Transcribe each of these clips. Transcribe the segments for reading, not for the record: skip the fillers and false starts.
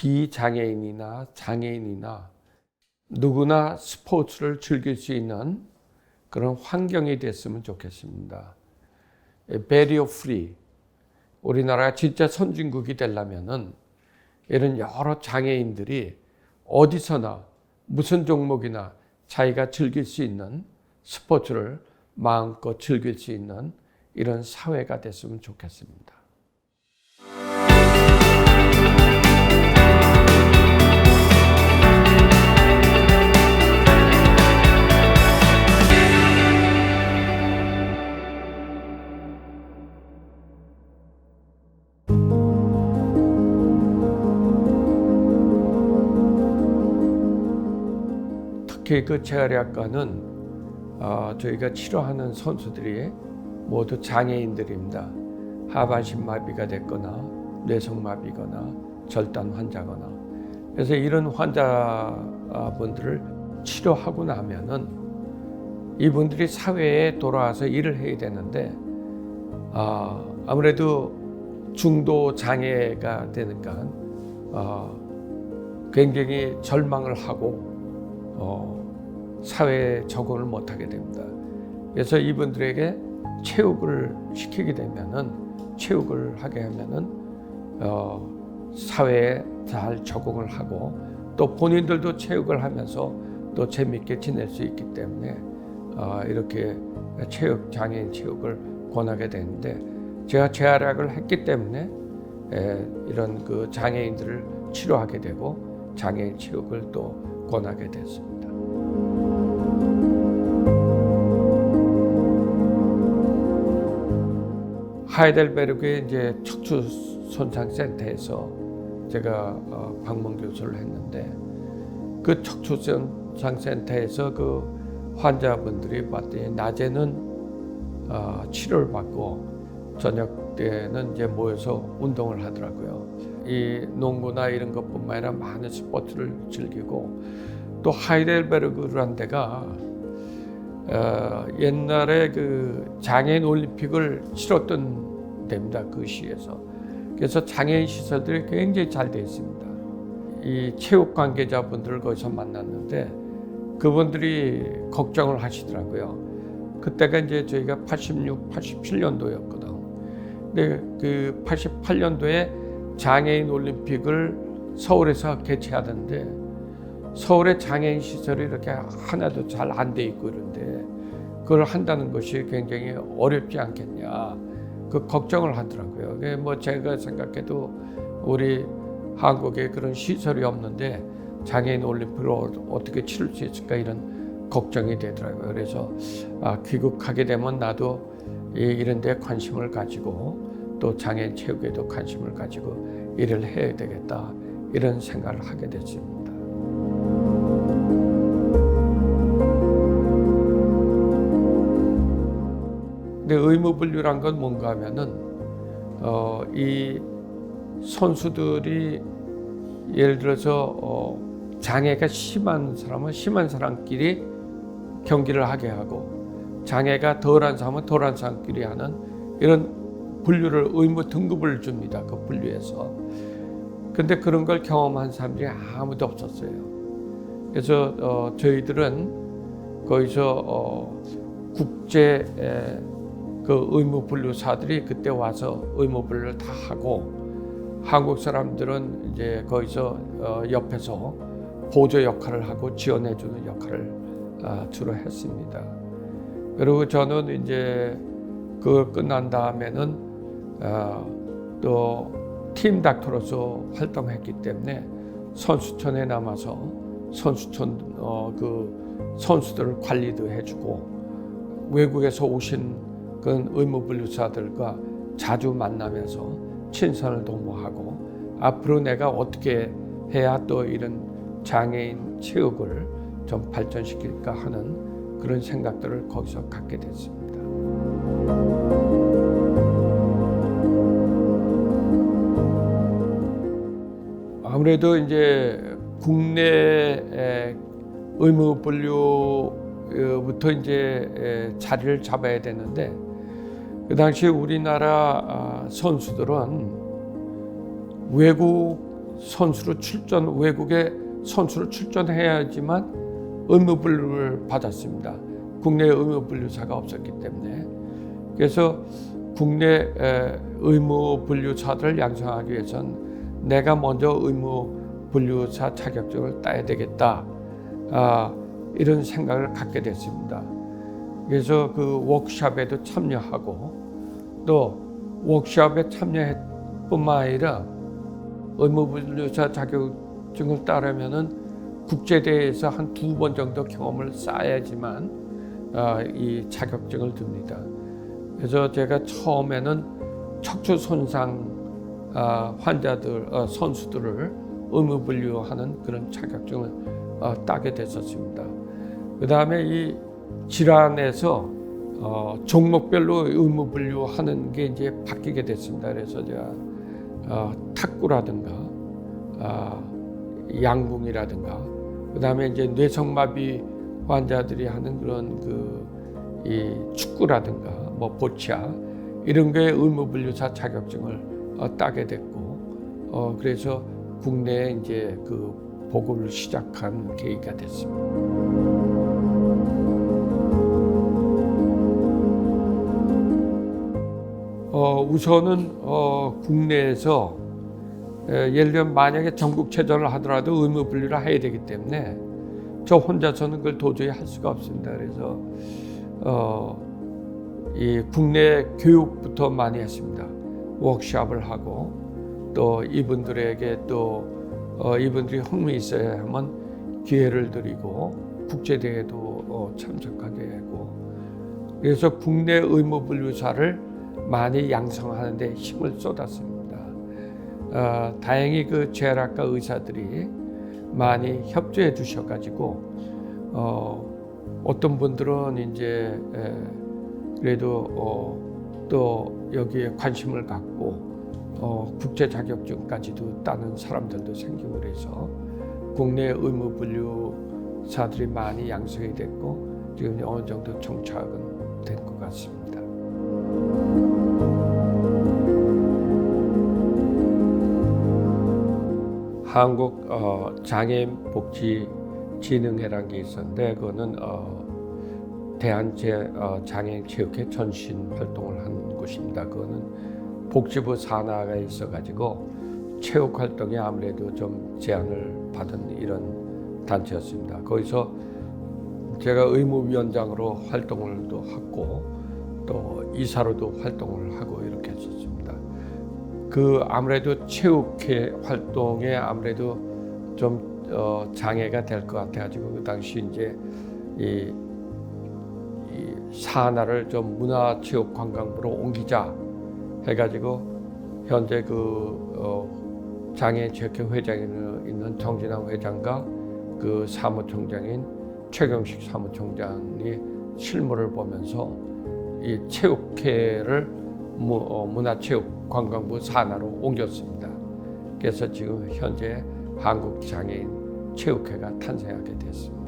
비장애인이나 장애인이나 누구나 스포츠를 즐길 수 있는 그런 환경이 됐으면 좋겠습니다. 배리어 프리. 우리나라가 진짜 선진국이 되려면은 이런 여러 장애인들이 어디서나 무슨 종목이나 자기가 즐길 수 있는 스포츠를 마음껏 즐길 수 있는 이런 사회가 됐으면 좋겠습니다. 특히 그 재활의학과는 저희가 치료하는 선수들이 모두 장애인들입니다. 하반신 마비가 됐거나 뇌성마비거나 절단 환자거나. 그래서 이런 환자분들을 치료하고 나면은 이분들이 사회에 돌아와서 일을 해야 되는데 아무래도 중도 장애가 되니까 굉장히 절망을 하고 사회에 적응을 못하게 됩니다. 그래서 이분들에게 체육을 시키게 되면은, 체육을 하게 하면은 사회에 잘 적응을 하고 또 본인들도 체육을 하면서 또 재밌게 지낼 수 있기 때문에 이렇게 장애인 체육을 권하게 되는데, 제가 재활약을 했기 때문에 이런 그 장애인들을 치료하게 되고 장애인 체육을 또 권하게 됐습니다. 하이델베르크의 이제 척추 손상 센터에서 제가 방문 교수를 했는데, 그 척추 손상 센터에서 그 환자분들이 봤더니 낮에는 치료를 받고 저녁 때는 이제 모여서 운동을 하더라고요. 이 농구나 이런 것뿐만 아니라 많은 스포츠를 즐기고, 또 하이델베르크라는 데가 옛날에 그 장애인 올림픽을 치렀던 데입니다. 그 시에서. 그래서 장애인 시설들이 굉장히 잘 되어 있습니다. 이 체육 관계자분들을 거기서 만났는데 그분들이 걱정을 하시더라고요. 그때가 이제 저희가 86, 87년도였거든. 근데 그 88년도에 장애인 올림픽을 서울에서 개최하던데 서울의 장애인 시설이 이렇게 하나도 잘 안 돼 있고 이런데 그걸 한다는 것이 굉장히 어렵지 않겠냐, 그 걱정을 하더라고요. 뭐 제가 생각해도 우리 한국에 그런 시설이 없는데 장애인 올림픽을 어떻게 치를 수 있을까 이런 걱정이 되더라고요. 그래서 귀국하게 되면 나도 이런 데 관심을 가지고 또 장애인 체육에도 관심을 가지고 일을 해야 되겠다, 이런 생각을 하게 됐습니다. 근데 의무분류란 건 뭔가 하면은 이 선수들이 예를 들어서 장애가 심한 사람은 심한 사람끼리 경기를 하게 하고, 장애가 덜한 사람은 덜한 사람끼리 하는 이런 분류를, 의무 등급을 줍니다. 그 분류에서. 근데 그런 걸 경험한 사람들이 아무도 없었어요. 그래서 저희들은 거기서 국제 그 의무 분류사들이 그때 와서 의무 분류를 다 하고, 한국 사람들은 이제 거기서 옆에서 보조 역할을 하고 지원해주는 역할을 주로 했습니다. 그리고 저는 이제 그걸 끝난 다음에는 또 팀 닥터로서 활동했기 때문에 선수촌에 남아서 선수촌 그 선수들을 관리도 해주고, 외국에서 오신 그 의무분류사들과 자주 만나면서 친선을 도모하고, 앞으로 내가 어떻게 해야 또 이런 장애인 체육을 좀 발전시킬까 하는 그런 생각들을 거기서 갖게 됐습니다. 아무래도 이제 국내 의무분류부터 이제 자리를 잡아야 되는데, 그 당시 우리나라 선수들은 외국 외국에 선수로 출전해야지만 의무분류를 받았습니다. 국내 의무분류사가 없었기 때문에. 그래서 국내 의무분류사들을 양성하기 위해서는 내가 먼저 의무분류사 자격증을 따야 되겠다. 이런 생각을 갖게 됐습니다. 그래서 그 워크숍에도 참여하고 또 워크숍에 참여할 뿐만 아니라 의무분류사 자격증을 따려면은 국제대회에서 한 2번 정도 경험을 쌓아야지만 이 자격증을 줍니다. 그래서 제가 처음에는 척추 손상 환자들, 선수들을 의무분류하는 그런 자격증을 따게 됐었습니다. 그 다음에 이 질환에서 종목별로 의무분류하는 게 이제 바뀌게 됐습니다. 그래서 제가 탁구라든가 양궁이라든가 그 다음에 이제 뇌성마비 환자들이 하는 그런 이 축구라든가 뭐 보치아 이런 게 의무분류사 자격증을 따게 됐고 그래서 국내에 이제 그 보급을 시작한 계기가 됐습니다. 우선은 국내에서 예를 들면 만약에 전국체전을 하더라도 의무분류를 해야 되기 때문에 저 혼자서는 그걸 도저히 할 수가 없습니다. 그래서 이 국내 교육부터 많이 했습니다. 워크숍을 하고 또 이분들에게 또 이분들이 흥미 있어야만 기회를 드리고 국제대회도 참석하게 하고 그래서 국내 의무분류사를 많이 양성하는 데 힘을 쏟았습니다. 다행히 그 재활학과 의사들이 많이 협조해 주셔가지고 어떤 분들은 이제 그래도 또 여기에 관심을 갖고 국제 자격증까지도 따는 사람들도 생기고 그래서 국내 의무분류사들이 많이 양성이 됐고 지금 어느 정도 정착은 된 것 같습니다. 한국 장애인 복지 진흥회라는 게 있었는데 그거는 대한장애인 체육회 전신 활동을 한 곳입니다. 그거는 복지부 산하가 있어가지고 체육 활동에 아무래도 좀 제한을 받은 이런 단체였습니다. 거기서 제가 의무위원장으로 활동을 또 하고 또 이사로도 활동을 하고 이렇게 했었습니다. 그 아무래도 체육회 활동에 아무래도 좀 장애가 될 것 같아가지고 그 당시 이제 이 산하를 좀 문화체육관광부로 옮기자 해가지고 현재 그 장애인 체육회 회장에 있는 정진환 회장과 그 사무총장인 최경식 사무총장이 실무를 보면서 이 체육회를 문화체육관광부 산하로 옮겼습니다. 그래서 지금 현재 한국장애인 체육회가 탄생하게 됐습니다.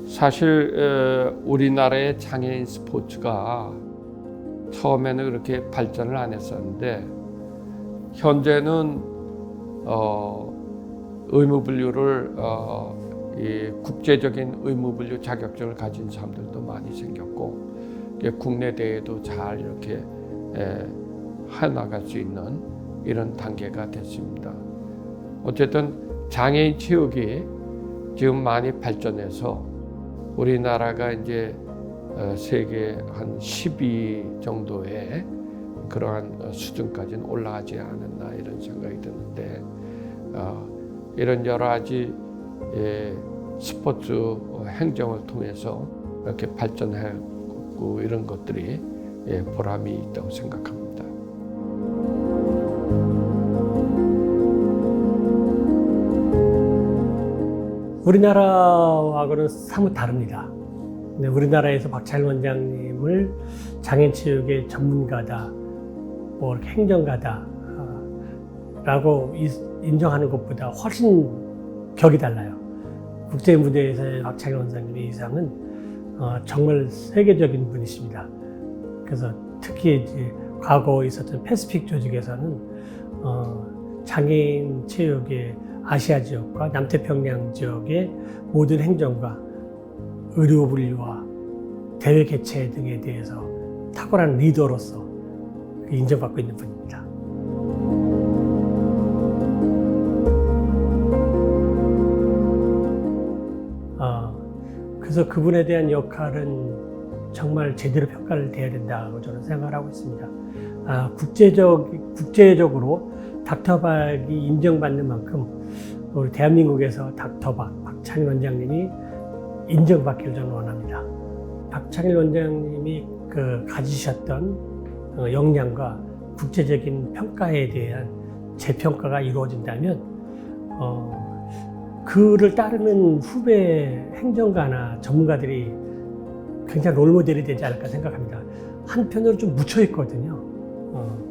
사실 우리나라의 장애인 스포츠가 처음에는 그렇게 발전을 안 했었는데 현재는 의무분류를 이 국제적인 의무분류 자격증을 가진 사람들도 많이 생겼고 국내 대회도 잘 이렇게 해나갈 수 있는 이런 단계가 됐습니다. 어쨌든 장애인 체육이 지금 많이 발전해서 우리나라가 이제 세계 한 10위 정도의 그러한 수준까지는 올라가지 않았나 이런 생각이 드는데 이런 여러 가지 스포츠 행정을 통해서 이렇게 발전하고 이런 것들이 보람이 있다고 생각합니다. 우리나라하고는 사뭇 다릅니다. 근데 우리나라에서 박찬일 원장님을 장애인체육의 전문가다, 뭐 이렇게 행정가다 라고 인정하는 것보다 훨씬 격이 달라요. 국제 무대에서의 박찬일 원장님의 이상은 정말 세계적인 분이십니다. 그래서 특히 이제 과거에 있었던 패시픽 조직에서는 장애인 체육의 아시아 지역과 남태평양 지역의 모든 행정과 의료 분류와 대회 개최 등에 대해서 탁월한 리더로서 인정받고 있는 분입니다. 그래서 그분에 대한 역할은 정말 제대로 평가를 돼야 된다고 저는 생각을 하고 있습니다. 국제적으로 닥터박이 인정받는 만큼 우리 대한민국에서 닥터박 박창일 원장님이 인정받기를 저는 원합니다. 박창일 원장님이 가지셨던 역량과 국제적인 평가에 대한 재평가가 이루어진다면 그를 따르는 후배 행정가나 전문가들이 굉장히 롤모델이 되지 않을까 생각합니다. 한편으로 좀 묻혀 있거든요.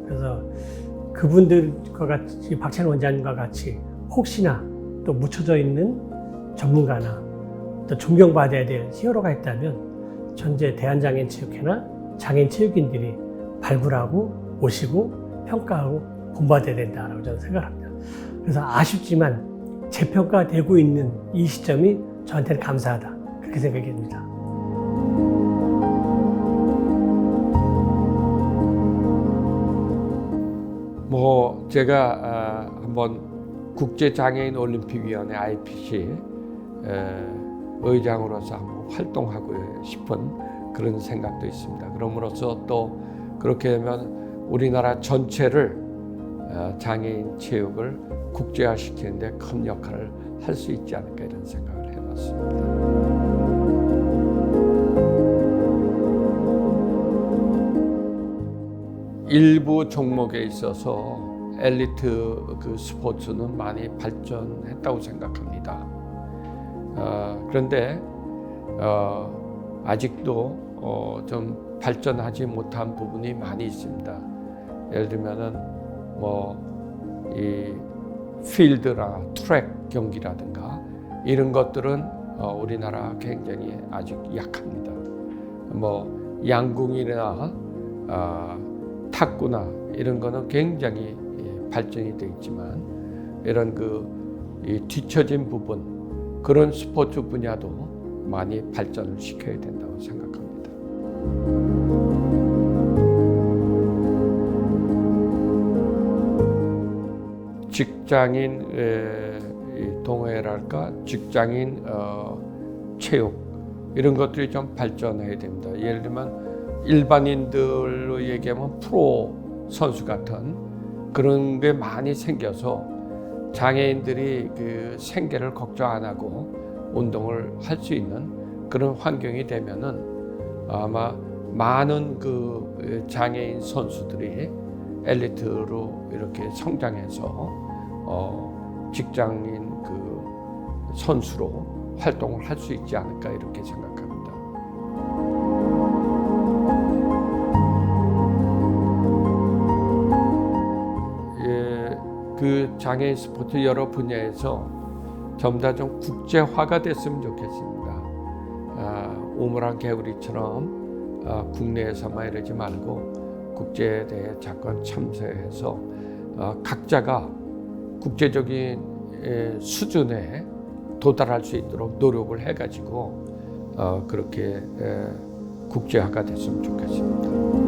그래서 그분들과 같이 박찬일 원장님과 같이 혹시나 또 묻혀져 있는 전문가나 또 존경받아야 될 히어로가 있다면 현재 대한장애인체육회나 장애인체육인들이 발굴하고 모시고 평가하고 본받아야 된다고 저는 생각합니다. 그래서 아쉽지만 재평가되고 있는 이 시점이 저한테는 감사하다 그렇게 생각이 됩니다. 제가 한번 국제장애인올림픽위원회 IPC 의장으로서 한번 활동하고 싶은 그런 생각도 있습니다. 그럼으로써 또 그렇게 되면 우리나라 전체를 장애인 체육을 국제화시키는 데 큰 역할을 할 수 있지 않을까 이런 생각을 해봤습니다. 일부 종목에 있어서 엘리트 스포츠는 많이 발전했다고 생각합니다. 그런데 아직도 좀 발전하지 못한 부분이 많이 있습니다. 예를 들면은 이 필드나 트랙 경기라든가 이런 것들은 우리나라 굉장히 아직 약합니다. 양궁이나 탁구나 이런 거는 굉장히 발전이 되어 있지만 이런 이 뒤처진 부분 그런 스포츠 분야도 많이 발전을 시켜야 된다고 생각합니다. 직장인 동호회랄까 직장인 체육 이런 것들이 좀 발전해야 됩니다. 예를 들면 일반인들로 얘기하면 프로 선수 같은 그런 게 많이 생겨서 장애인들이 생계를 걱정 안 하고 운동을 할 수 있는 그런 환경이 되면은 아마 많은 장애인 선수들이 엘리트로 이렇게 성장해서 직장인 선수로 활동을 할 수 있지 않을까 이렇게 생각합니다. 장애인 스포츠 여러 분야에서 전부 다 좀 국제화가 됐으면 좋겠습니다. 우물안 개구리처럼 국내에서만 이러지 말고 국제대회에 자꾸 참여해서 각자가 국제적인 수준에 도달할 수 있도록 노력을 해가지고 그렇게 국제화가 됐으면 좋겠습니다.